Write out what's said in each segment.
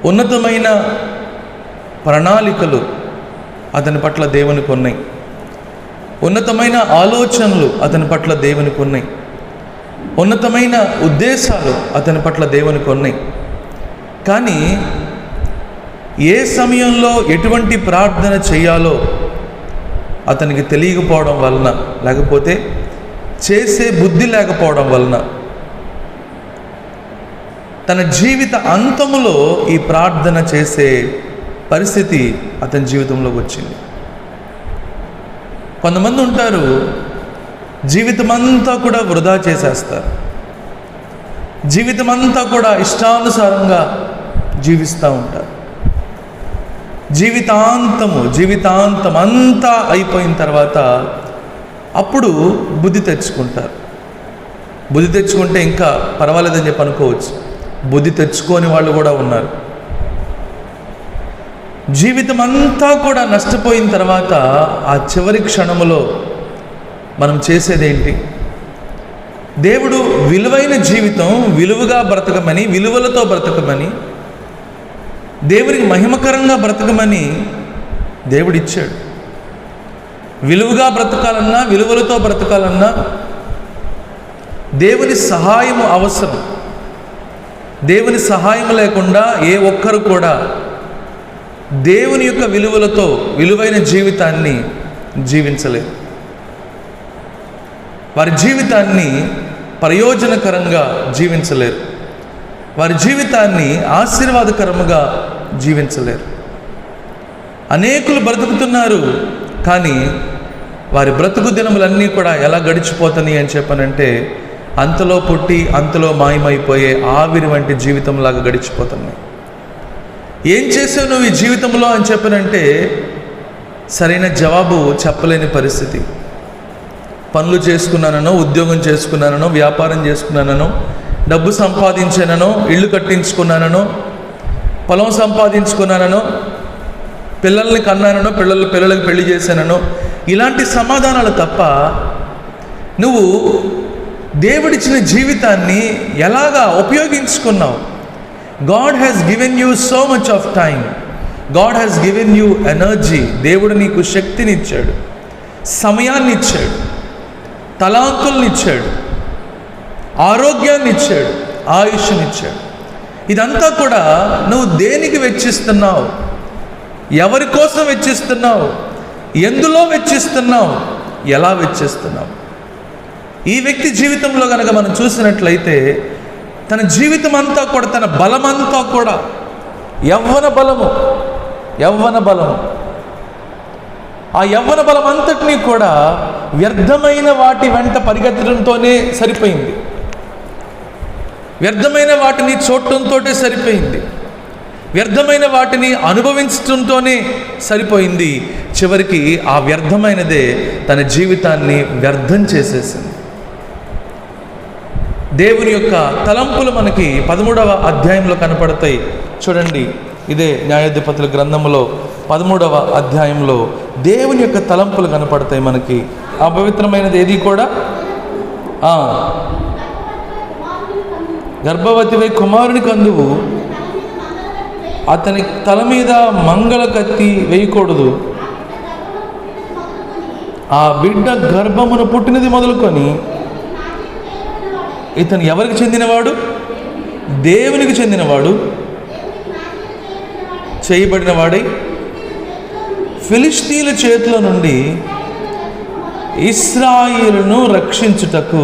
ఉన్నతమైన ప్రణాళికలు అతని పట్ల దేవునికి ఉన్నాయి. ఉన్నతమైన ఆలోచనలు అతని పట్ల దేవునికి ఉన్నాయి. ఉన్నతమైన ఉద్దేశాలు అతని పట్ల దేవునికి ఉన్నాయి. కానీ ఏ సమయంలో ఎటువంటి ప్రార్థన చేయాలో అతనికి తెలియకపోవడం వలన, లేకపోతే చేసే బుద్ధి లేకపోవడం వలన తన జీవిత అంతములో ఈ ప్రార్థన చేసే పరిస్థితి అతని జీవితంలోకి వచ్చింది. కొంతమంది ఉంటారు, జీవితం అంతా కూడా వృధా చేసేస్తారు, జీవితం అంతా కూడా ఇష్టానుసారంగా జీవిస్తూ ఉంటారు. జీవితాంతం అంతా అయిపోయిన తర్వాత అప్పుడు బుద్ధి తెచ్చుకుంటారు. బుద్ధి తెచ్చుకుంటే ఇంకా పర్వాలేదని చెప్పి అనుకోవచ్చు. బుద్ధి తెచ్చుకోని వాళ్ళు కూడా ఉన్నారు. జీవితం అంతా కూడా నష్టపోయిన తర్వాత ఆ చివరి క్షణములో మనం చేసేదేంటి? దేవుడు విలువైన జీవితం విలువగా బ్రతకమని, విలువలతో బ్రతకమని, దేవునికి మహిమకరంగా బ్రతకమని దేవుడిచ్చాడు. విలువగా బ్రతకాలన్నా, విలువలతో బ్రతకాలన్నా దేవుని సహాయము అవసరం. దేవుని సహాయం లేకుండా ఏ ఒక్కరు కూడా దేవుని యొక్క విలువలతో విలువైన జీవితాన్ని జీవించలేరు. వారి జీవితాన్ని ప్రయోజనకరంగా జీవించలేరు. వారి జీవితాన్ని ఆశీర్వాదకరముగా జీవించలేరు. అనేకులు బ్రతుకుతున్నారు, కానీ వారి బ్రతుకు దినములన్నీ కూడా ఎలా గడిచిపోతున్నాయి అని చెప్పనంటే అంతలో పుట్టి అంతలో మాయమైపోయే ఆవిరి వంటి జీవితంలాగా గడిచిపోతున్నాయి. ఏం చేసావు నువ్వు ఈ జీవితంలో అని చెప్పనంటే సరైన జవాబు చెప్పలేని పరిస్థితి. పనులు చేసుకున్నానో, ఉద్యోగం చేసుకున్నానో, వ్యాపారం చేసుకున్నానో, డబ్బు సంపాదించానో, ఇల్లు కట్టించుకున్నానో, పొలం సంపాదించుకున్నానో, పిల్లల్ని కన్నానో, పిల్లలకి పెళ్లి చేశానో, ఇలాంటి సమాధానాలు తప్ప నువ్వు దేవుడిచ్చిన జీవితాన్ని ఎలాగా ఉపయోగించుకున్నావు? God has given you so much of time. God has given you energy. దేవుడు నీకు శక్తిని ఇచ్చాడు, సమయాన్ని ఇచ్చాడు, తలాంతుల్ని ఇచ్చాడు, ఆరోగ్యాన్ని ఇచ్చాడు, ఆయుష్ని ఇచ్చాడు. ఇదంతా కూడా నువ్వు దేనికి వెచ్చిస్తున్నావు? ఎవరి కోసం వెచ్చిస్తున్నావు? ఎందులో వెచ్చిస్తున్నావు? ఎలా వెచ్చిస్తున్నావు? ఈ వ్యక్తి జీవితంలో కనుక మనం చూసినట్లయితే తన జీవితం అంతా కూడా, తన బలమంతా కూడా యవ్వన బలము. ఆ యవ్వన బలం అంతటినీ కూడా వ్యర్థమైన వాటి వెంట పరిగెత్తడంతోనే సరిపోయింది. వ్యర్థమైన వాటిని చూడటంతో సరిపోయింది. వ్యర్థమైన వాటిని అనుభవించడంతోనే సరిపోయింది. చివరికి ఆ వ్యర్థమైనదే తన జీవితాన్ని వ్యర్థం చేసేసింది. దేవుని యొక్క తలంపులు మనకి 13వ అధ్యాయంలో కనపడతాయి. చూడండి, ఇదే న్యాయాధిపతుల గ్రంథంలో 13వ అధ్యాయంలో దేవుని యొక్క తలంపులు కనపడతాయి మనకి. అపవిత్రమైనది ఏది కూడా, గర్భవతివై కుమారుని కందువు, అతని తల మీద మంగళ కత్తి వేయకూడదు, ఆ బిడ్డ గర్భమును పుట్టినది మొదలుకొని ఇతను ఎవరికి చెందినవాడు? దేవునికి చెందినవాడు, చేయబడినవాడై ఫిలిష్తీయుల చేతిలో నుండి ఇశ్రాయేలును రక్షించుటకు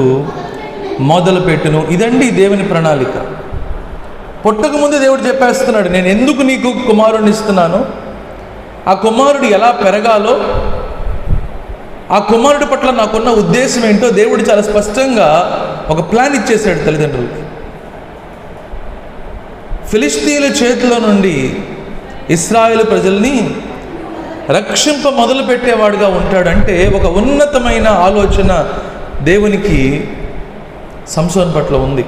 మొదలుపెట్టును. ఇదండి దేవుని ప్రణాళిక. పుట్టక ముందు దేవుడు చెప్పేస్తున్నాడు, నేను ఎందుకు నీకు కుమారుడిని ఇస్తున్నాను, ఆ కుమారుడు ఎలా పెరగాలో, ఆ కుమారుడి పట్ల నాకున్న ఉద్దేశం ఏంటో దేవుడు చాలా స్పష్టంగా ఒక ప్లాన్ ఇచ్చేశాడు తల్లిదండ్రులకి. ఫిలిష్తీయుల చేతిలో నుండి ఇశ్రాయేలు ప్రజల్ని రక్షింప మొదలు పెట్టేవాడుగా ఉంటాడంటే ఒక ఉన్నతమైన ఆలోచన దేవునికి సంసోను పట్ల ఉంది.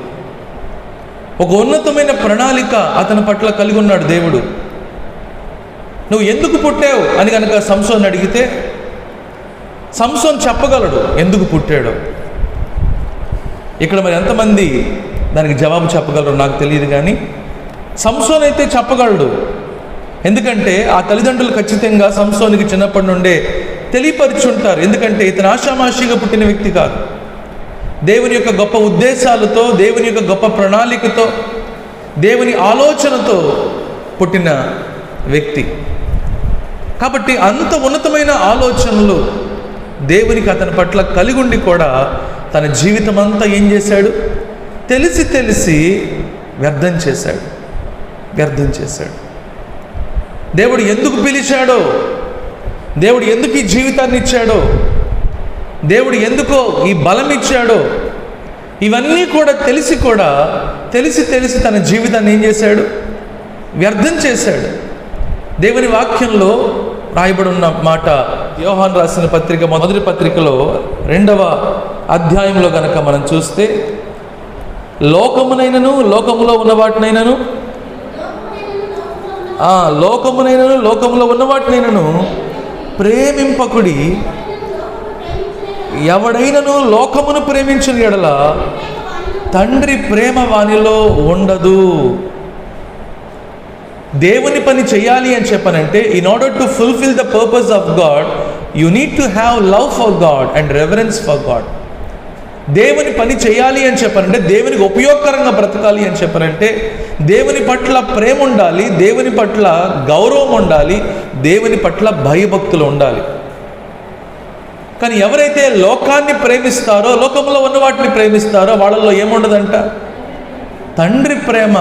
ఒక ఉన్నతమైన ప్రణాళిక అతని పట్ల కలిగి ఉన్నాడు దేవుడు. నువ్వు ఎందుకు పుట్టావు అని కనుక సంసోను అడిగితే సంసోను చెప్పగలడు ఎందుకు పుట్టాడో. ఇక్కడ మరి ఎంతమంది దానికి జవాబు చెప్పగలరు నాకు తెలియదు, కానీ సంసోన్ అయితే చెప్పగలడు, ఎందుకంటే ఆ తల్లిదండ్రులు ఖచ్చితంగా సంసోనికి చిన్నప్పటి నుండే తెలియపరుచుంటారు. ఎందుకంటే ఇతను ఆషామాషిగా పుట్టిన వ్యక్తి కాదు, దేవుని యొక్క గొప్ప ఉద్దేశాలతో, దేవుని యొక్క గొప్ప ప్రణాళికతో, దేవుని ఆలోచనతో పుట్టిన వ్యక్తి. కాబట్టి అంత ఉన్నతమైన ఆలోచనలు దేవునికి అతని పట్ల కలిగి ఉండి కూడా తన జీవితం అంతా ఏం చేశాడు? తెలిసి తెలిసి వ్యర్థం చేశాడు. దేవుడు ఎందుకు పిలిచాడో, దేవుడు ఎందుకు ఈ జీవితాన్ని ఇచ్చాడో, దేవుడు ఎందుకో ఈ బలం ఇచ్చాడో, ఇవన్నీ కూడా తెలిసి తన జీవితాన్ని ఏం చేశాడు? వ్యర్థం చేశాడు. దేవుని వాక్యంలో రాయబడి ఉన్న మాట, యోహాను రాసిన పత్రిక మొదటి పత్రికలో 2వ అధ్యాయంలో కనుక మనం చూస్తే, లోకమునైనను లోకములో ఉన్న వాటినైనను లోకములో ఉన్న వాటినైనను ప్రేమింపకుడి, ఎవడైనను లోకమును ప్రేమించిన ఎడల తండ్రి ప్రేమ వానిలో ఉండదు. దేవుని పని చేయాలి అని చెప్పనంటే, in order to fulfil the purpose of God, you need to have love for God and reverence for God. దేవుని పని చేయాలి అని చెప్పనంటే, దేవునికి ఉపయోగకరంగా బ్రతకాలి అని చెప్పనంటే, దేవుని పట్ల ప్రేమ ఉండాలి, దేవుని పట్ల గౌరవం ఉండాలి, దేవుని పట్ల భయభక్తులు ఉండాలి. కానీ ఎవరైతే లోకాన్ని ప్రేమిస్తారో, లోకంలో ఉన్న వాటిని ప్రేమిస్తారో, వాళ్ళల్లో ఏముండదంట? తండ్రి ప్రేమ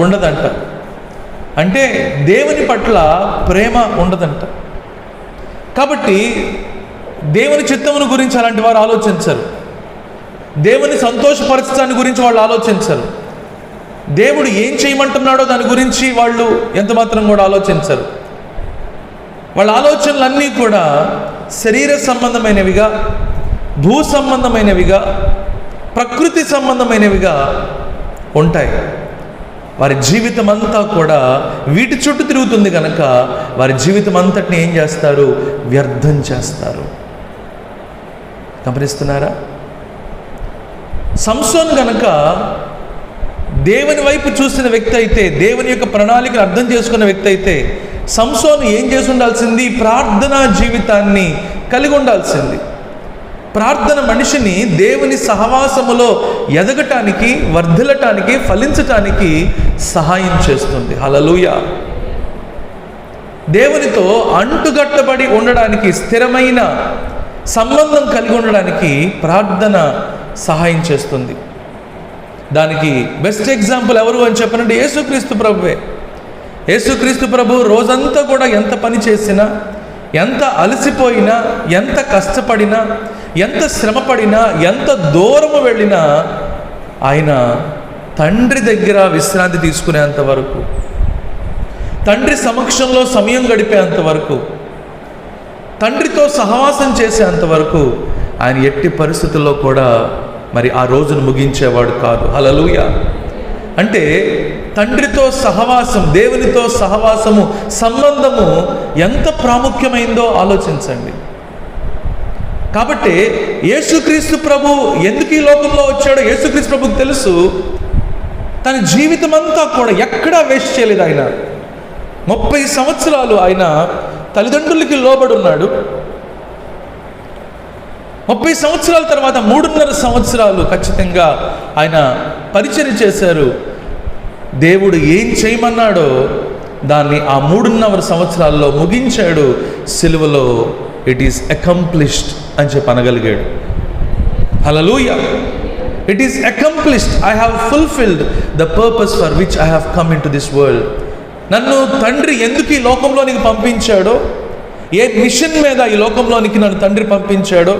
ఉండదంట. అంటే దేవుని పట్ల ప్రేమ ఉండదంట. కాబట్టి దేవుని చిత్తమును గురించి అలాంటి వారు ఆలోచించరు, దేవుని సంతోషపరచడాన్ని గురించి వాళ్ళు ఆలోచించరు, దేవుడు ఏం చేయమంటున్నాడో దాని గురించి వాళ్ళు ఎంత మాత్రం కూడా ఆలోచించరు. వాళ్ళ ఆలోచనలన్నీ కూడా శరీర సంబంధమైనవిగా, భూ సంబంధమైనవిగా, ప్రకృతి సంబంధమైనవిగా ఉంటాయి. వారి జీవితం అంతా కూడా వీటి చుట్టూ తిరుగుతుంది కనుక వారి జీవితం అంతటిని ఏం చేస్తారు? వ్యర్థం చేస్తారు. గమనిస్తున్నారా? సంసోన్ గనక దేవుని వైపు చూసిన వ్యక్తి అయితే, దేవుని యొక్క ప్రణాళికను అర్థం చేసుకున్న వ్యక్తి అయితే, సంసోను ఏం చేసి ఉండాల్సింది? ప్రార్థనా జీవితాన్ని కలిగి ఉండాల్సింది. ప్రార్థన మనిషిని దేవుని సహవాసములో ఎదగటానికి, వర్ధిల్లటానికి, ఫలించటానికి సహాయం చేస్తుంది. హల్లెలూయా. దేవునితో అంటుగట్టబడి ఉండడానికి, స్థిరమైన సంబంధం కలిగి ఉండడానికి ప్రార్థన సహాయం చేస్తుంది. దానికి బెస్ట్ ఎగ్జాంపుల్ ఎవరు అని చెప్పనంటే యేసుక్రీస్తు ప్రభువే. యేసుక్రీస్తు ప్రభు రోజంతా కూడా ఎంత పని చేసినా, ఎంత అలసిపోయినా, ఎంత కష్టపడినా, ఎంత శ్రమపడినా, ఎంత దూరము వెళ్ళినా ఆయన తండ్రి దగ్గర విశ్రాంతి తీసుకునేంత వరకు, తండ్రి సమక్షంలో సమయం గడిపేంత వరకు, తండ్రితో సహవాసం చేసేంత వరకు ఆయన ఎట్టి పరిస్థితుల్లో కూడా మరి ఆ రోజును ముగించేవాడు కాదు. హల్లెలూయా. అంటే తండ్రితో సహవాసం, దేవునితో సహవాసము, సంబంధము ఎంత ప్రాముఖ్యమైందో ఆలోచించండి. కాబట్టి యేసుక్రీస్తు ప్రభు ఎందుకు ఈ లోకంలో వచ్చాడో యేసుక్రీస్తు ప్రభుకు తెలుసు. తన జీవితం అంతా కూడా ఎక్కడా వేస్ట్ చేయలేదు. ఆయన 30 సంవత్సరాలు ఆయన తల్లిదండ్రులకి లోబడి ఉన్నాడు. 30 సంవత్సరాల తర్వాత 3.5 సంవత్సరాలు ఖచ్చితంగా ఆయన పరిచర్య చేశారు. దేవుడు ఏం చేయమన్నాడో దాన్ని ఆ 3.5 సంవత్సరాల్లో ముగించాడు. సిలువలో ఇట్ ఈస్ అకంప్లిష్డ్ అని చెప్పి అనగలిగాడు. Hallelujah. It is accomplished. I have fulfilled the purpose for which I have come into this world. నన్ను తండ్రి ఎందుకు ఈ లోకంలోనికి పంపించాడో, ఏ మిషన్ మీద ఈ లోకంలోనికి నన్ను తండ్రి పంపించాడో,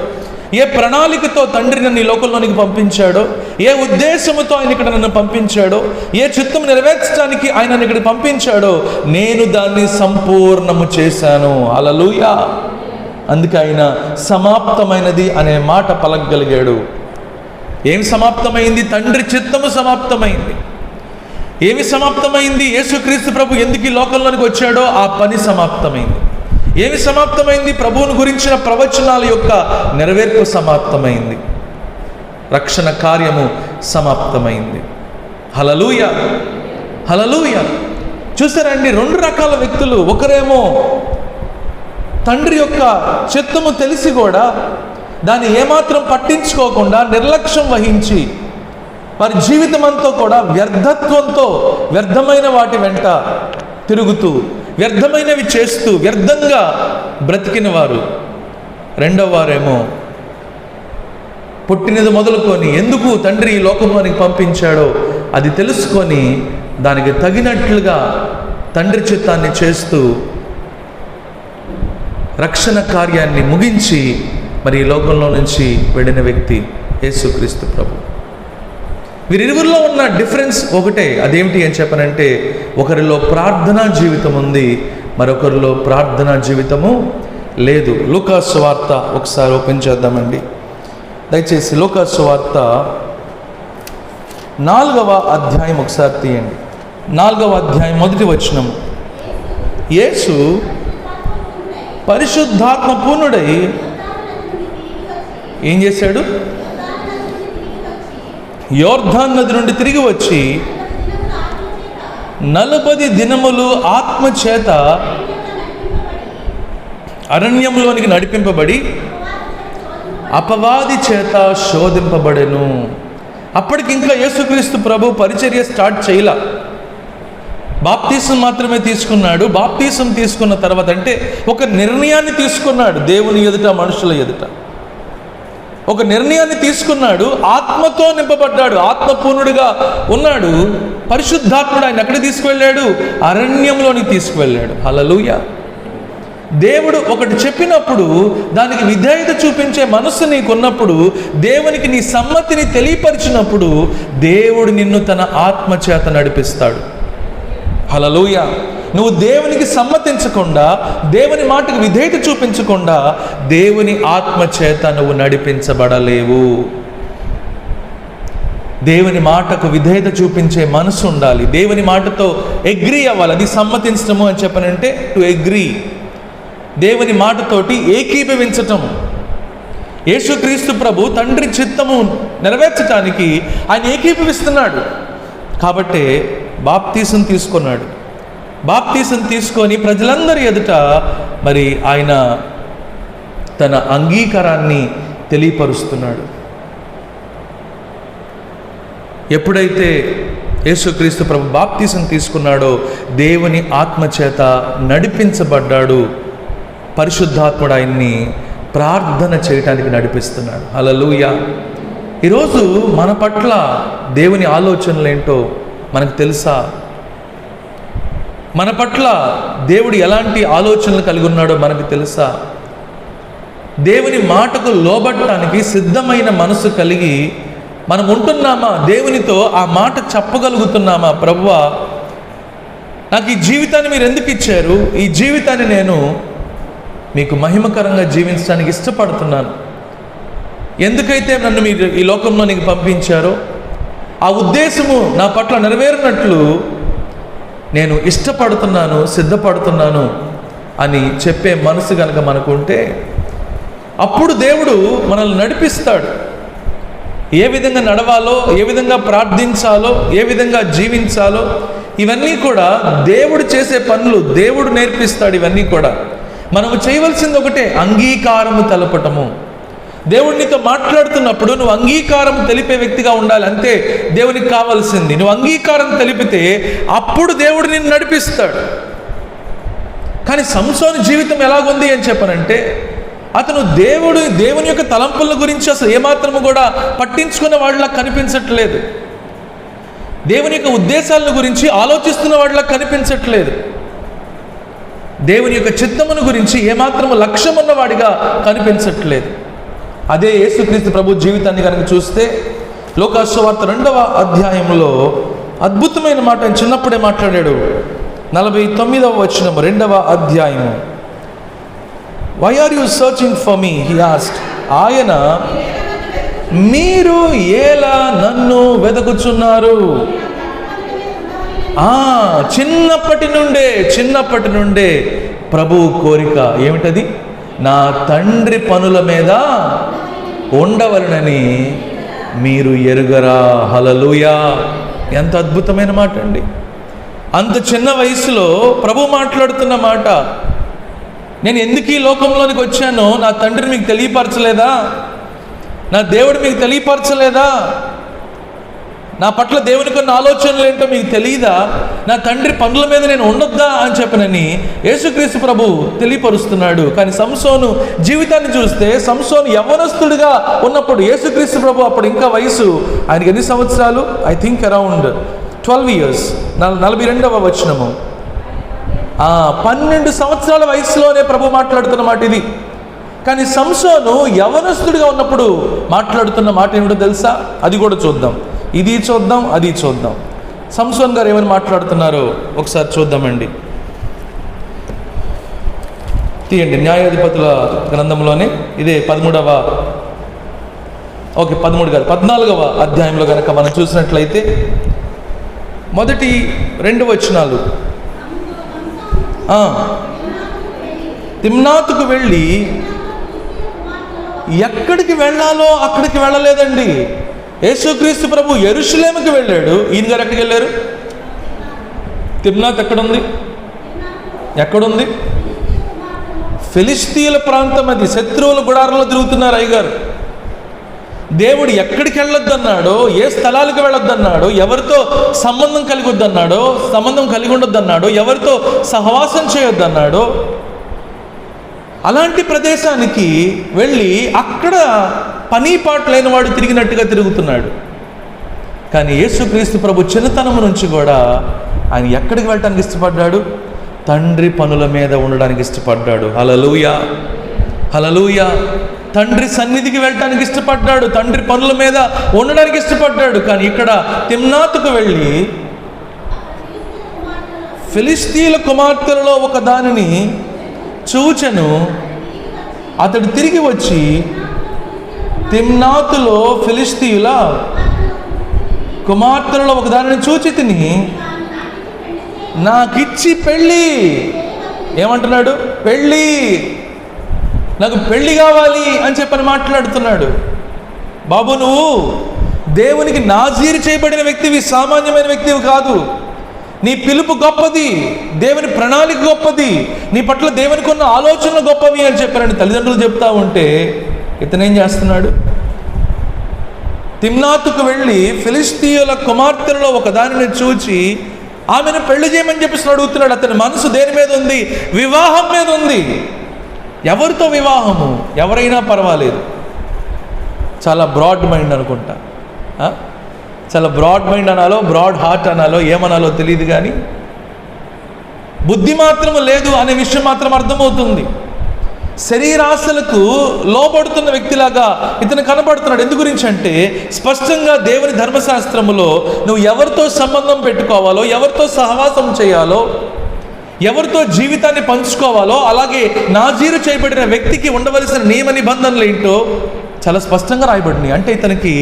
ఏ ప్రణాళికతో తండ్రి నన్ను ఈ లోకంలోనికి పంపించాడో, ఏ ఉద్దేశంతో ఆయన ఇక్కడ నన్ను పంపించాడో, ఏ చిత్తం నెరవేర్చడానికి ఆయన నన్ను ఇక్కడ పంపించాడో, నేను దాన్ని సంపూర్ణము చేశాను. హల్లెలూయా. అందుకే ఆయన సమాప్తమైనది అనే మాట పలకగలిగాడు. ఏం సమాప్తమైంది? తండ్రి చిత్తము సమాప్తమైంది. ఏమి సమాప్తమైంది? యేసుక్రీస్తు ప్రభు ఎందుకు ఈ లోకంలోనికి వచ్చాడో ఆ పని సమాప్తమైంది. ఏమి సమాప్తమైంది? ప్రభువును గురించిన ప్రవచనాల యొక్క నెరవేర్పు సమాప్తమైంది. రక్షణ కార్యము సమాప్తమైంది. హల్లెలూయా. హల్లెలూయా. చూసారండి, 2 రకాల వ్యక్తులు. ఒకరేమో తండ్రి యొక్క చిత్తము తెలిసి కూడా దాన్ని ఏమాత్రం పట్టించుకోకుండా నిర్లక్ష్యం వహించి వారి జీవితం అంతా కూడా వ్యర్థత్వంతో, వ్యర్థమైన వాటి వెంట తిరుగుతూ, వ్యర్థమైనవి చేస్తూ, వ్యర్థంగా బ్రతికిన వారు. రెండవ వారేమో పుట్టినది మొదలుకొని ఎందుకు తండ్రి ఈ లోకంలోనికి పంపించాడో అది తెలుసుకొని దానికి తగినట్లుగా తండ్రి చిత్తాన్ని చేస్తూ రక్షణ కార్యాన్ని ముగించి మరి ఈ లోకంలో నుంచి వెళ్ళిన వ్యక్తి యేసుక్రీస్తు ప్రభు. వీరిరువురిలో ఉన్న డిఫరెన్స్ ఒకటే. అదేమిటి అని చెప్పనంటే, ఒకరిలో ప్రార్థనా జీవితం ఉంది, మరొకరిలో ప్రార్థనా జీవితము లేదు. లూకా సువార్త ఒకసారి ఓపెన్ చేద్దామండి దయచేసి. లూకా సువార్త 4వ అధ్యాయం ఒకసారి తీయండి. 4వ అధ్యాయం 1వ వచనం. యేసు పరిశుద్ధాత్మ పూర్ణుడై ఏం చేశాడు? యోర్దాను నది నుండి తిరిగి వచ్చి 40 దినములు ఆత్మ చేత అరణ్యంలోనికి నడిపింపబడి అపవాది చేత శోధింపబడెను. అప్పటికి ఇంకా యేసుక్రీస్తు ప్రభు పరిచర్య స్టార్ట్ చేయలా. బాప్తీసం మాత్రమే తీసుకున్నాడు. బాప్తీసం తీసుకున్న తర్వాత అంటే ఒక నిర్ణయాన్ని తీసుకున్నాడు. దేవుని ఎదుట, మనుషుల ఎదుట ఒక నిర్ణయాన్ని తీసుకున్నాడు. ఆత్మతో నింపబడ్డాడు, ఆత్మపూర్ణుడిగా ఉన్నాడు. పరిశుద్ధాత్ముడు ఆయన ఎక్కడ తీసుకువెళ్ళాడు? అరణ్యంలోనికి తీసుకువెళ్ళాడు. హల్లెలూయా. దేవుడు ఒకటి చెప్పినప్పుడు దానికి విధేయత చూపించే మనస్సు నీకున్నప్పుడు, దేవునికి నీ సమ్మతిని తెలియపరిచినప్పుడు దేవుడు నిన్ను తన ఆత్మ చేత నడిపిస్తాడు. హల్లెలూయా. నువ్వు దేవునికి సమ్మతించకుండా, దేవుని మాటకు విధేయత చూపించకుండా దేవుని ఆత్మ చేత నువ్వు నడిపించబడలేవు. దేవుని మాటకు విధేయత చూపించే మనసు ఉండాలి. దేవుని మాటతో అగ్రీ అవ్వాలి. అది సమ్మతించడము అని చెప్పనంటే టు అగ్రీ. దేవుని మాటతోటి ఏకీభవించటం. యేసుక్రీస్తు ప్రభు తండ్రి చిత్తము నెరవేర్చడానికి ఆయన ఏకీభవిస్తున్నాడు. కాబట్టే బాప్తీసం తీసుకున్నాడు. బాప్తీసం తీసుకొని ప్రజలందరి ఎదుట మరి ఆయన తన అంగీకారాన్ని తెలియపరుస్తున్నాడు. ఎప్పుడైతే యేసుక్రీస్తు ప్రభు బాప్తీసం తీసుకున్నాడో దేవుని ఆత్మ చేత నడిపించబడ్డాడు. పరిశుద్ధాత్ముడు ఆయన్ని ప్రార్థన చేయటానికి నడిపిస్తున్నాడు. హల్లెలూయా. ఈరోజు మన పట్ల దేవుని ఆలోచనలు ఏంటో మనకు తెలుసా? మన పట్ల దేవుడు ఎలాంటి ఆలోచనలు కలిగి ఉన్నాడో మనకు తెలుసా? దేవుని మాటకు లోబడటానికి సిద్ధమైన మనసు కలిగి మనం ఉంటున్నామా? దేవునితో ఆ మాట చెప్పగలుగుతున్నామా? ప్రభువా, నాకు ఈ జీవితాన్ని మీరు ఎందుకు ఇచ్చారు? ఈ జీవితాన్ని నేను మీకు మహిమకరంగా జీవించడానికి ఇష్టపడుతున్నాను. ఎందుకైతే నన్ను మీరు ఈ లోకంలోనికి పంపించారో ఆ ఉద్దేశము నా పట్ల నెరవేరినట్లు నేను ఇష్టపడుతున్నాను, సిద్ధపడుతున్నాను అని చెప్పే మనసు కనుక మనకు ఉంటే అప్పుడు దేవుడు మనల్ని నడిపిస్తాడు. ఏ విధంగా నడవాలో, ఏ విధంగా ప్రార్థించాలో, ఏ విధంగా జీవించాలో ఇవన్నీ కూడా దేవుడు చేసే పనులు. దేవుడు నేర్పిస్తాడు. ఇవన్నీ కూడా మనము చేయవలసింది ఒకటే, అంగీకారము తెలపటము. దేవుడినితో మాట్లాడుతున్నప్పుడు నువ్వు అంగీకారం తెలిపే వ్యక్తిగా ఉండాలి. అంతే దేవునికి కావాల్సింది. నువ్వు అంగీకారం తెలిపితే అప్పుడు దేవుడు నిన్ను నడిపిస్తాడు. కానీ సంసోను జీవితం ఎలాగుంది అని చెప్పనంటే, అతను దేవుని యొక్క తలంపుల గురించి అసలు ఏమాత్రము కూడా పట్టించుకున్న వాళ్ళ కనిపించట్లేదు. దేవుని యొక్క ఉద్దేశాల గురించి ఆలోచిస్తున్న వాళ్ళ కనిపించట్లేదు. దేవుని యొక్క చిత్తమును గురించి ఏమాత్రము లక్ష్యం ఉన్నవాడిగా కనిపించట్లేదు. అదే యేసుక్రీస్తు ప్రభు జీవితాన్ని కనుక చూస్తే లూకా సువార్త 2వ అధ్యాయంలో అద్భుతమైన మాట ఆయన చిన్నప్పుడే మాట్లాడాడు. 49వ వచనం 2వ అధ్యాయము. Why are you searching for me, he asked. ఆయన, మీరు ఎలా నన్ను వెతుకుచున్నారు? చిన్నప్పటి నుండే ప్రభువు కోరిక ఏమిటది? నా తండ్రి పనుల మీద ఉండవలనని మీరు ఎరుగరా? హల్లెలూయా. ఎంత అద్భుతమైన మాట అండి. అంత చిన్న వయసులో ప్రభు మాట్లాడుతున్న మాట, నేను ఎందుకు ఈ లోకంలోనికి వచ్చానో నా తండ్రిని మీకు తెలియపరచలేదా? నా దేవుడు మీకు తెలియపరచలేదా? నా పట్ల దేవునికి కొన్ని ఆలోచనలు ఏంటో మీకు తెలియదా? నా తండ్రి పనుల మీద నేను ఉండొద్దా అని చెప్పనని యేసుక్రీస్తు ప్రభు తెలియపరుస్తున్నాడు. కానీ సంసోను జీవితాన్ని చూస్తే, సంసోను యవ్వనస్తుడిగా ఉన్నప్పుడు, యేసుక్రీస్తు ప్రభు అప్పుడు ఇంకా వయసు ఆయనకి ఎన్ని సంవత్సరాలు? ఐ థింక్ అరౌండ్ 12 years, 42వ వచనము. 12 సంవత్సరాల వయసులోనే ప్రభు మాట్లాడుతున్న మాట ఇది. కానీ సంసోను యవ్వనస్తుడిగా ఉన్నప్పుడు మాట్లాడుతున్న మాట ఏమిటో తెలుసా? అది కూడా చూద్దాం. ఇది చూద్దాం, అది చూద్దాం. సంసోన్ గారు ఏమని మాట్లాడుతున్నారో ఒకసారి చూద్దామండి. తీయండి, న్యాయాధిపతుల గ్రంథంలోనే ఇదే 14వ అధ్యాయంలో కనుక మనం చూసినట్లయితే మొదటి 2 వచనాలు. తిమ్నాతుకు వెళ్ళి ఎక్కడికి వెళ్ళాలో అక్కడికి వెళ్ళలేదండి. యేసుక్రీస్తు ప్రభు యెరూషలేముకి వెళ్ళాడు. ఈయన గారు ఎక్కడికి వెళ్ళారు? తిమ్నాత్ ఎక్కడుంది? ఫిలిస్తీయుల ప్రాంతం అది. శత్రువుల గుడారంలో తిరుగుతున్నారు అయ్యగారు. దేవుడు ఎక్కడికి వెళ్ళొద్దన్నాడో, ఏ స్థలాలకు వెళ్ళొద్దన్నాడో, ఎవరితో సంబంధం కలిగి ఉండొద్దన్నాడో, ఎవరితో సహవాసం చేయొద్దన్నాడో అలాంటి ప్రదేశానికి వెళ్ళి అక్కడ పని పాటు లేనివాడు తిరిగినట్టుగా తిరుగుతున్నాడు. కానీ యేసుక్రీస్తు ప్రభు చిన్నతనం నుంచి కూడా ఆయన ఎక్కడికి వెళ్ళడానికి ఇష్టపడ్డాడు? తండ్రి పనుల మీద ఉండడానికి ఇష్టపడ్డాడు. హల్లెలూయా, హల్లెలూయా. తండ్రి సన్నిధికి వెళ్ళడానికి ఇష్టపడ్డాడు, తండ్రి పనుల మీద ఉండడానికి ఇష్టపడ్డాడు. కానీ ఇక్కడ తిమ్నాతుకు వెళ్ళి ఫిలిస్తీయుల కుమార్తెలలో ఒక దానిని చూచెను. అతడు తిరిగి వచ్చి, తిమ్నాతులో ఫిలిస్తీయుల కుమార్తెలలో ఒక దానిని చూచి తిని నాకిచ్చి పెళ్ళి. ఏమంటున్నాడు? పెళ్ళి, నాకు పెళ్ళి కావాలి అని చెప్పని మాట్లాడుతున్నాడు. బాబు, నువ్వు దేవునికి నాజీరు చేయబడిన వ్యక్తివి, సామాన్యమైన వ్యక్తివి కాదు. నీ పిలుపు గొప్పది, దేవుని ప్రణాళిక గొప్పది, నీ పట్ల దేవునికి ఉన్న ఆలోచనలు గొప్పవి అని చెప్పారని తల్లిదండ్రులు చెప్తా ఉంటే ఇతనేం చేస్తున్నాడు? తిమ్నాతుకు వెళ్ళి ఫిలిస్తీయుల కుమార్తెలలో ఒక దానిని చూచి ఆమెను పెళ్లి చేయమని చెప్పేసి అడుగుతున్నాడు. అతని మనసు దేని మీద ఉంది? వివాహం మీద ఉంది. ఎవరితో వివాహము? ఎవరైనా పర్వాలేదు. చాలా బ్రాడ్ మైండ్ అనుకుంటా, చాలా బ్రాడ్ మైండ్ అనాలో, బ్రాడ్ హార్ట్ అనాలో, ఏమనాలో తెలియదు. కానీ బుద్ధి మాత్రము లేదు అనే విషయం మాత్రం అర్థమవుతుంది. శరీరాశలకు లోబడుతున్న వ్యక్తిలాగా ఇతను కనబడుతున్నాడు. ఎందు గురించి అంటే స్పష్టంగా దేవుని ధర్మశాస్త్రములో నువ్వు ఎవరితో సంబంధం పెట్టుకోవాలో, ఎవరితో సహవాసం చేయాలో, ఎవరితో జీవితాన్ని పంచుకోవాలో, అలాగే నాజీరు చేయబడిన వ్యక్తికి ఉండవలసిన నియమ నిబంధనలు ఏంటో చాలా స్పష్టంగా రాయబడినాయి. అంటే ఇతనికి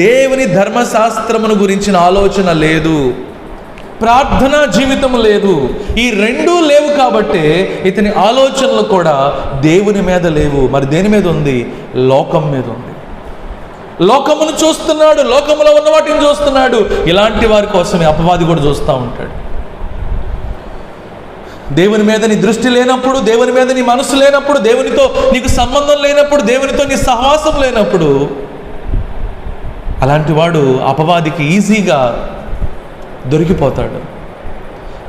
దేవుని ధర్మశాస్త్రమును గురించిన ఆలోచన లేదు, ప్రార్థనా జీవితం లేదు. ఈ రెండూ లేవు కాబట్టి ఇతని ఆలోచనలు కూడా దేవుని మీద లేవు. మరి దేని మీద ఉంది? లోకం మీద ఉంది. లోకమును చూస్తున్నాడు, లోకములో ఉన్న వాటిని చూస్తున్నాడు. ఇలాంటి వారి కోసమే అపవాది కూడా చూస్తూ ఉంటాడు. దేవుని మీద నీ దృష్టి లేనప్పుడు, దేవుని మీద నీ మనసు లేనప్పుడు, దేవునితో నీకు సంబంధం లేనప్పుడు, దేవునితో నీ సహవాసం లేనప్పుడు అలాంటి వాడు అపవాదికి ఈజీగా దొరికిపోతాడు.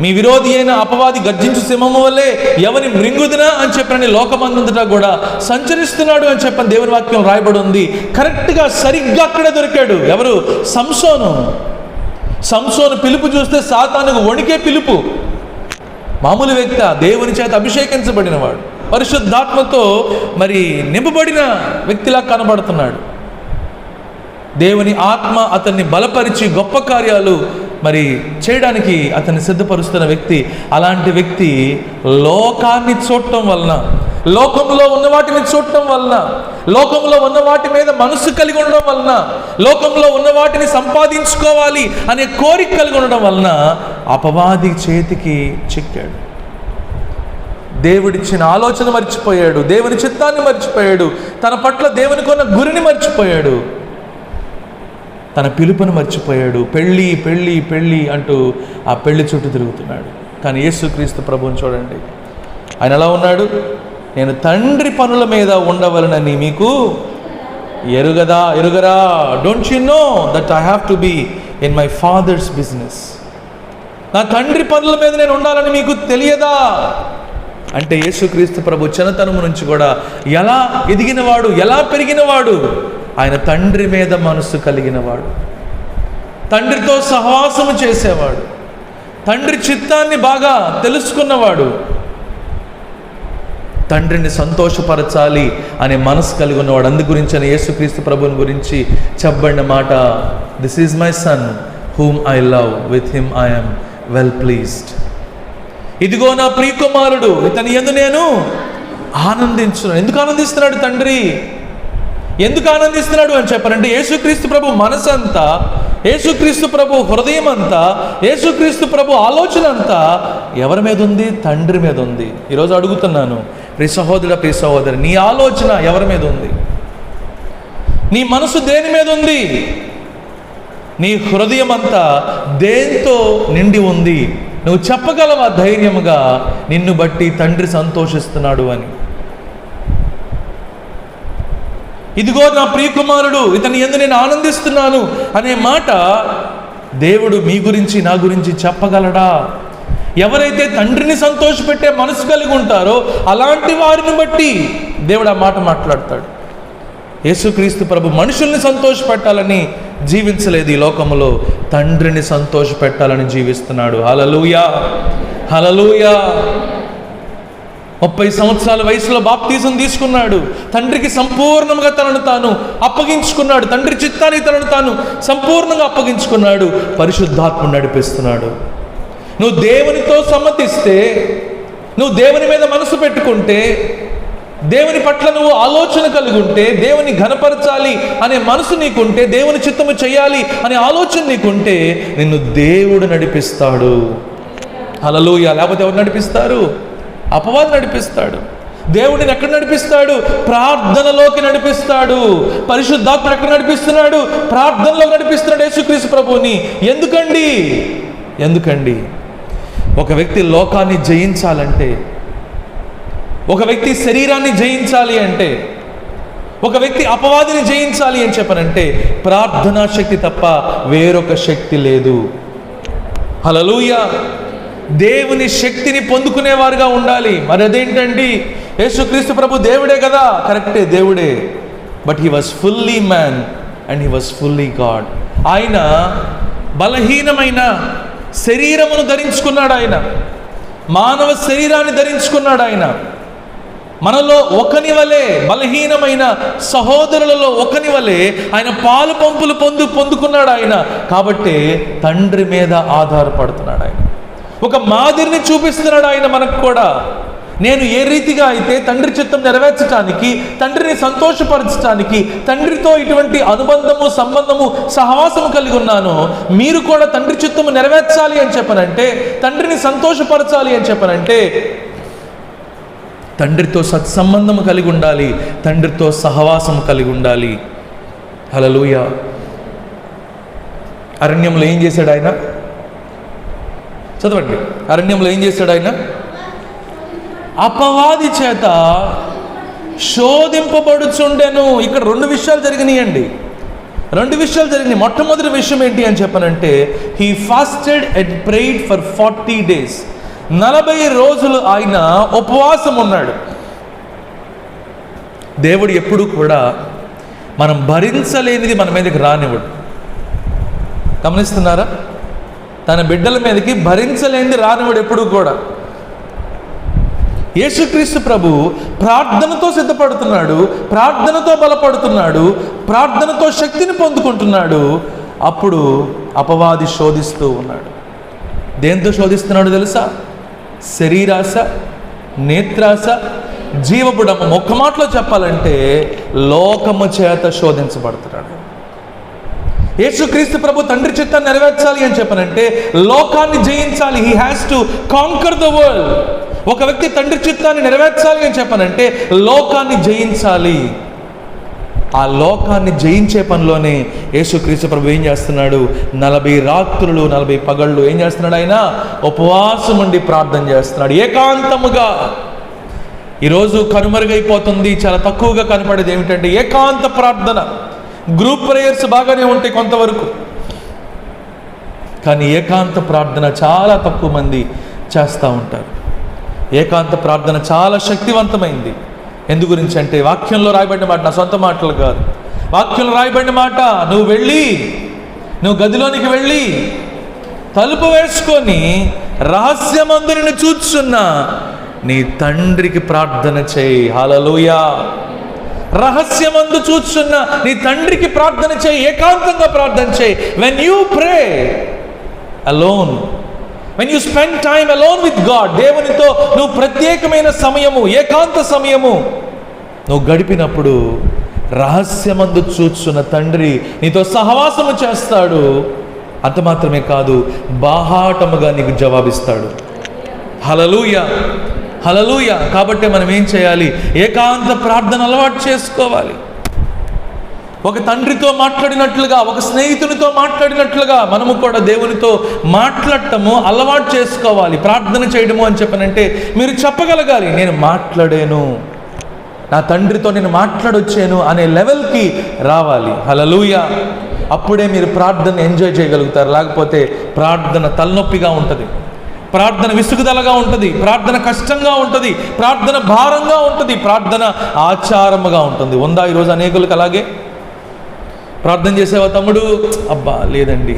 మీ విరోధి అయిన అపవాది గర్జించు సింహము వల్లే ఎవరిని మృంగుదునా అని చెప్పని లోకమందంతటా కూడా సంచరిస్తున్నాడు అని చెప్పని దేవుని వాక్యం రాయబడి ఉంది. కరెక్ట్గా సరిగ్గా అక్కడే దొరికాడు. ఎవరు? సంసోను పిలుపు చూస్తే సాతానుకు వణికే పిలుపు. మామూలు వ్యక్తి, దేవుని చేత అభిషేకించబడినవాడు, పరిశుద్ధాత్మతో మరి నింపబడిన వ్యక్తిలా కనబడుతున్నాడు. దేవుని ఆత్మ అతన్ని బలపరిచి గొప్ప కార్యాలు మరి చేయడానికి అతన్ని సిద్ధపరుస్తున్న వ్యక్తి. అలాంటి వ్యక్తి లోకాన్ని చూడటం వలన, లోకంలో ఉన్న వాటిని చూడటం వలన, లోకంలో ఉన్న వాటి మీద మనసు కలిగి ఉండడం వలన, లోకంలో ఉన్న వాటిని సంపాదించుకోవాలి అనే కోరిక కలిగి ఉండడం వలన అపవాది చేతికి చిక్కాడు. దేవుడిచ్చిన ఆలోచన మర్చిపోయాడు, దేవుని చిత్తాన్ని మర్చిపోయాడు, తన పట్ల దేవునికి ఉన్న గురిని మర్చిపోయాడు. తన పిలుపును మర్చిపోయాడు. పెళ్ళి పెళ్ళి పెళ్ళి అంటూ ఆ పెళ్లి చుట్టూ తిరుగుతున్నాడు. కానీ యేసుక్రీస్తు ప్రభువుని చూడండి, ఆయన ఎలా ఉన్నాడు? నేను తండ్రి పనుల మీద ఉండవలనని మీకు ఎరుగరా? Don't you know that I have to be in my father's business? నా తండ్రి పనుల మీద నేను ఉండాలని మీకు తెలియదా? అంటే యేసుక్రీస్తు ప్రభు చిన్నతనము నుంచి కూడా ఎలా ఎదిగినవాడు, ఎలా పెరిగినవాడు? ఆయన తండ్రి మీద మనసు కలిగినవాడు, తండ్రితో సహవాసము చేసేవాడు, తండ్రి చిత్తాన్ని బాగా తెలుసుకున్నవాడు, తండ్రిని సంతోషపరచాలి అనే మనసు కలిగి ఉన్నవాడు. అందు గురించి అని యేసుక్రీస్తు ప్రభుని గురించి చెప్పబడిన మాట, this is my son whom I love, with him I am well pleased. ఇదిగో నా ప్రియకుమారుడు, ఇతని యందు నేను ఆనందించున్నాను. ఎందుకు ఆనందిస్తున్నాడు తండ్రి? ఎందుకు ఆనందిస్తున్నాడు అని చెప్పారంటే, యేసుక్రీస్తు ప్రభు మనసంతా, యేసుక్రీస్తు ప్రభు హృదయం అంతా, యేసుక్రీస్తు ప్రభు ఆలోచన అంతా ఎవరి మీద ఉంది? తండ్రి మీద ఉంది. ఈరోజు అడుగుతున్నాను, ప్రియ సహోదరుడా, ప్రియ సహోదరి, నీ ఆలోచన ఎవరి మీద ఉంది? నీ మనసు దేని మీద ఉంది? నీ హృదయం అంతా దేంతో నిండి ఉంది? నువ్వు చెప్పగలవా ధైర్యముగా నిన్ను బట్టి తండ్రి సంతోషిస్తున్నాడు అని? ఇదిగో నా ప్రియకుమారుడు, ఇతని యందు నేను ఆనందిస్తున్నాను అనే మాట దేవుడు మీ గురించి, నా గురించి చెప్పగలడా? ఎవరైతే తండ్రిని సంతోషపెట్టే మనసు కలిగి ఉంటారో అలాంటి వారిని బట్టి దేవుడు ఆ మాట మాట్లాడతాడు. యేసుక్రీస్తు ప్రభు మనుషుల్ని సంతోషపెట్టాలని జీవించలేదు ఈ లోకంలో, తండ్రిని సంతోషపెట్టాలని జీవిస్తున్నాడు. హల్లెలూయా, హల్లెలూయా. 30 సంవత్సరాల వయసులో బాప్తీసం తీసుకున్నాడు. తండ్రికి సంపూర్ణంగా తనను తాను అప్పగించుకున్నాడు. తండ్రి చిత్తాన్ని తనను తాను సంపూర్ణంగా అప్పగించుకున్నాడు. పరిశుద్ధాత్మ నడిపిస్తున్నాడు. నువ్వు దేవునితో సమ్మతిస్తే, నువ్వు దేవుని మీద మనసు పెట్టుకుంటే, దేవుని పట్ల నువ్వు ఆలోచన కలిగి ఉంటే, దేవుని ఘనపరచాలి అనే మనసు నీకుంటే, దేవుని చిత్తము చేయాలి అనే ఆలోచన నీకుంటే, నిన్ను దేవుడు నడిపిస్తాడు. హల్లెలూయా. లేకపోతే ఎవరు నడిపిస్తారు? అపవాది నడిపిస్తాడు. దేవుడిని ఎక్కడ నడిపిస్తాడు? ప్రార్థనలోకి నడిపిస్తాడు. పరిశుద్ధాత్మ ఎక్కడ నడిపిస్తున్నాడు? ప్రార్థనలో నడిపిస్తున్నాడు యేసుక్రీస్తు ప్రభువుని. ఎందుకండి ఒక వ్యక్తి లోకాన్ని జయించాలంటే, ఒక వ్యక్తి శరీరాన్ని జయించాలి అంటే, ఒక వ్యక్తి అపవాదిని జయించాలి అని చెప్పనంటే ప్రార్థనా శక్తి తప్ప వేరొక శక్తి లేదు. హల్లెలూయా. దేవుని శక్తిని పొందుకునేవారుగా ఉండాలి. మరి అదేంటండి? యేసుక్రీస్తు ప్రభు దేవుడే కదా, కరెక్టే, దేవుడే. But he was fully man and he was fully God. ఆయన బలహీనమైన శరీరమును ధరించుకున్నాడు. ఆయన మానవ శరీరాన్ని ధరించుకున్నాడు. ఆయన మనలో ఒకని వలె, బలహీనమైన సహోదరులలో ఒకని వలె ఆయన పాలు పంపులు పొందుకున్నాడు ఆయన. కాబట్టి తండ్రి మీద ఆధారపడుతున్నాడు. ఆయన ఒక మాదిరిని చూపిస్తున్నాడు ఆయన మనకు కూడా. నేను ఏ రీతిగా అయితే తండ్రి చిత్తం నెరవేర్చడానికి, తండ్రిని సంతోషపరచడానికి, తండ్రితో ఇటువంటి అనుబంధము, సంబంధము, సహవాసము కలిగి ఉన్నానో, మీరు కూడా తండ్రి చిత్తము నెరవేర్చాలి అని చెప్పనంటే, తండ్రిని సంతోషపరచాలి అని చెప్పనంటే తండ్రితో సత్సంబంధము కలిగి ఉండాలి, తండ్రితో సహవాసము కలిగి ఉండాలి. హల్లెలూయా. అరణ్యంలో ఏం చేశాడు ఆయన? చదవండి. అరణ్యంలో ఏం చేశాడు ఆయన? అపవాది చేత శోధింపబడుచుండెను. ఇక్కడ 2 విషయాలు జరిగినాయండి. 2 విషయాలు జరిగినాయి. మొట్టమొదటి విషయం ఏంటి అని చెప్పనంటే, he fasted and prayed for 40 days. 40 రోజులు ఆయన ఉపవాసం ఉన్నాడు. దేవుడు ఎప్పుడు కూడా మనం భరించలేనిది మన మీదకి రానివ్వడు. గమనిస్తున్నారా? తన బిడ్డల మీదకి భరించలేనిది రానివ్వడు ఎప్పుడు కూడా. యేసుక్రీస్తు ప్రభు ప్రార్థనతో సిద్ధపడుతున్నాడు, ప్రార్థనతో బలపడుతున్నాడు, ప్రార్థనతో శక్తిని పొందుకుంటున్నాడు. అప్పుడు అపవాది శోధిస్తూ ఉన్నాడు. దేంతో శోధిస్తున్నాడు తెలుసా? శరీరాశ, నేత్రాశ, జీవపుడము. ఒక్క మాటలో చెప్పాలంటే లోకము చేత శోధించబడుతున్నాడు. యేసుక్రీస్తు ప్రభు తండ్రి చిత్తాన్ని నెరవేర్చాలి అని చెప్పనంటే లోకాన్ని జయించాలి. He has to conquer the world. ఒక వ్యక్తి తండ్రి చిత్తాన్ని నెరవేర్చాలి అని చెప్పనంటే లోకాన్ని జయించాలి. ఆ లోకాన్ని జయించే పనిలోనే యేసుక్రీస్తు ప్రభు ఏం చేస్తున్నాడు? 40 రాత్రులు 40 పగళ్ళు ఏం చేస్తున్నాడు? ఆయన ఉపవాసం ఉండి ప్రార్థన చేస్తున్నాడు ఏకాంతముగా. ఈరోజు కనుమరుగైపోతుంది, చాలా తక్కువగా కనపడేది ఏమిటంటే ఏకాంత ప్రార్థన. గ్రూప్ ప్రేయర్స్ బాగానే ఉంటాయి కొంతవరకు, కానీ ఏకాంత ప్రార్థన చాలా తక్కువ మంది చేస్తూ ఉంటారు. ఏకాంత ప్రార్థన చాలా శక్తివంతమైంది. ఎందు గురించి అంటే వాక్యంలో రాయబడిన మాట, నా సొంత మాటలు కాదు, వాక్యంలో రాయబడిన మాట. నువ్వు గదిలోనికి వెళ్ళి తలుపు వేసుకొని రహస్యమందు నిన్ను చూచున్న నీ తండ్రికి ప్రార్థన చేయి. హల్లెలూయా. రహస్యమందు చూచున్న నీ తండ్రికి ప్రార్థన చేయి, ఏకాంతంగా ప్రార్థన చేయి. When you pray alone, when you spend time alone with God, దేవునితో నువ్వు ప్రత్యేకమైన సమయము, ఏకాంత సమయము నువ్వు గడిపినప్పుడు రహస్యమందు చూచున్న తండ్రి నీతో సహవాసము చేస్తాడు. అంత మాత్రమే కాదు, బాహాటముగా నీకు జవాబిస్తాడు. హల్లెలూయా, హల్లెలూయా. కాబట్టి మనం ఏం చేయాలి? ఏకాంత ప్రార్థన అలవాటు చేసుకోవాలి. ఒక తండ్రితో మాట్లాడినట్లుగా, ఒక స్నేహితునితో మాట్లాడినట్లుగా మనము కూడా దేవునితో మాట్లాడటము అలవాటు చేసుకోవాలి. ప్రార్థన చేయడము అని చెప్పనంటే మీరు చెప్పగలగాలి, నేను మాట్లాడాను, నా తండ్రితో నేను మాట్లాడొచ్చాను అనే లెవెల్కి రావాలి. హల్లెలూయా. అప్పుడే మీరు ప్రార్థన ఎంజాయ్ చేయగలుగుతారు. లేకపోతే ప్రార్థన తలనొప్పిగా ఉంటుంది, ప్రార్థన విసుగుదలగా ఉంటుంది, ప్రార్థన కష్టంగా ఉంటుంది, ప్రార్థన భారంగా ఉంటుంది, ప్రార్థన ఆచారముగా ఉంటుంది. ఉందా ఈరోజు అనేకులకు అలాగే? ప్రార్థన చేసేవా తమ్ముడు? అబ్బా లేదండి.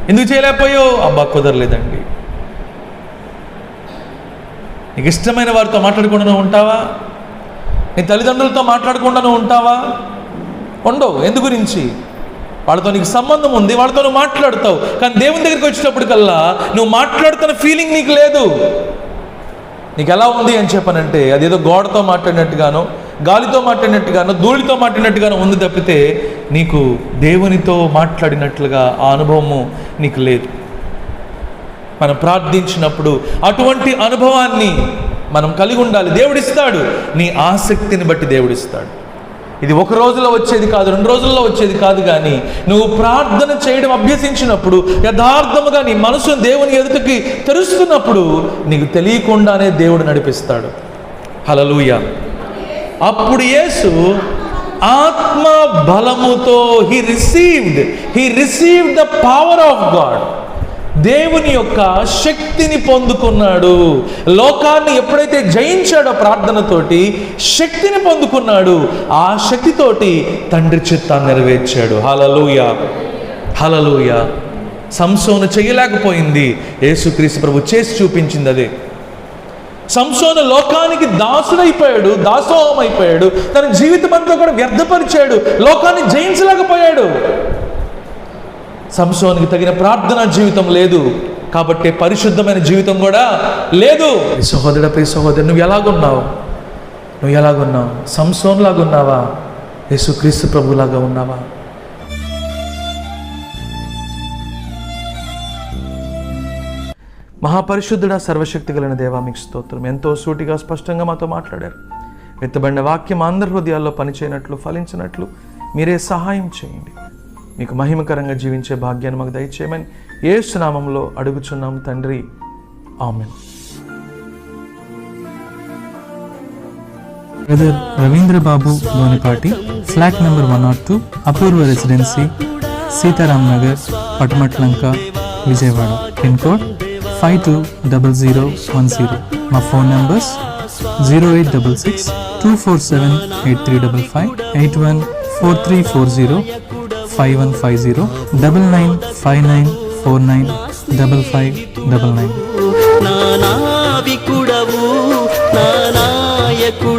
ఎందుకు చేయలేకపోయావు? అబ్బా కుదరలేదండి. నీకు ఇష్టమైన వారితో మాట్లాడకుండా ఉంటావా? నీ తల్లిదండ్రులతో మాట్లాడకుండా ఉంటావా? ఉండవు. ఎందు గురించి? వాళ్ళతో నీకు సంబంధం ఉంది, వాళ్ళతో నువ్వు మాట్లాడతావు. కానీ దేవుని దగ్గరికి వచ్చేటప్పటికల్లా నువ్వు మాట్లాడుతున్న ఫీలింగ్ నీకు లేదు. నీకు ఎలా ఉంది అని చెప్పనంటే అదేదో గోడతో మాట్లాడినట్టుగానో, గాలితో మాట్లాడినట్టుగానో, ధూళితో మాట్లాడినట్టుగానో ఉంది తప్పితే నీకు దేవునితో మాట్లాడినట్లుగా ఆ అనుభవము నీకు లేదు. మనం ప్రార్థించినప్పుడు అటువంటి అనుభవాన్ని మనం కలిగి ఉండాలి. దేవుడిస్తాడు, నీ ఆసక్తిని బట్టి దేవుడిస్తాడు. ఇది ఒక రోజులో వచ్చేది కాదు, 2 రోజుల్లో వచ్చేది కాదు. కానీ నువ్వు ప్రార్థన చేయడం అభ్యసించినప్పుడు, యథార్థముగా నీ మనసును దేవుని ఎదుటికి తెరుస్తున్నప్పుడు నీకు తెలియకుండానే దేవుడు నడిపిస్తాడు. హల్లెలూయా. అప్పుడు యేసు ఆత్మ బలముతో he received the power of God. దేవుని యొక్క శక్తిని పొందుకున్నాడు. లోకాన్ని ఎప్పుడైతే జయించాడో ప్రార్థనతోటి శక్తిని పొందుకున్నాడు. ఆ శక్తితోటి తండ్రి చిత్తాన్ని నెరవేర్చాడు. హల్లెలూయా, హల్లెలూయా. సంసోను చేయలేకపోయింది, యేసుక్రీస్తు ప్రభు చేసి చూపించింది అదే. సంసోను లోకానికి దాసుడైపోయాడు, దాసోహం అయిపోయాడు, తన జీవితం అంతా కూడా వ్యర్థపరిచాడు, లోకాన్ని జయించలేకపోయాడు. సంసోనుకి తగిన ప్రార్థనా జీవితం లేదు, కాబట్టి పరిశుద్ధమైన జీవితం కూడా లేదు. సహోదరుడు, ప్రియ సహోదరు, నువ్వు ఎలాగున్నావు? సంసోన్ లాగా ఉన్నావా? యేసుక్రీస్తు ప్రభులాగా ఉన్నావా? మహాపరిశుద్ధుడా, సర్వశక్తి కలిగిన దేవా, మీకు స్తోత్రం. ఎంతో సూటిగా స్పష్టంగా మాతో మాట్లాడారు. విత్తబడిన వాక్యం అందరి హృదయాల్లో పనిచేయనట్లు, ఫలించినట్లు మీరే సహాయం చేయండి. మీకు మహిమకరంగా జీవించే భాగ్యాన్ని మాకు దయచేయమని యేసు నామములో అడుగుచున్నాం తండ్రి, amen. Brother Ravindra Babu Lonipati, flat number 102, Apoorva residency, Sitaram Nagar, Patamatlanka, Vijayawada. Pin code 520010. మా ఫోన్ నంబర్స్ 0866 247 8355, 814340 5150, 9959495599. నా నావికుడవు, నా నాయకుడు.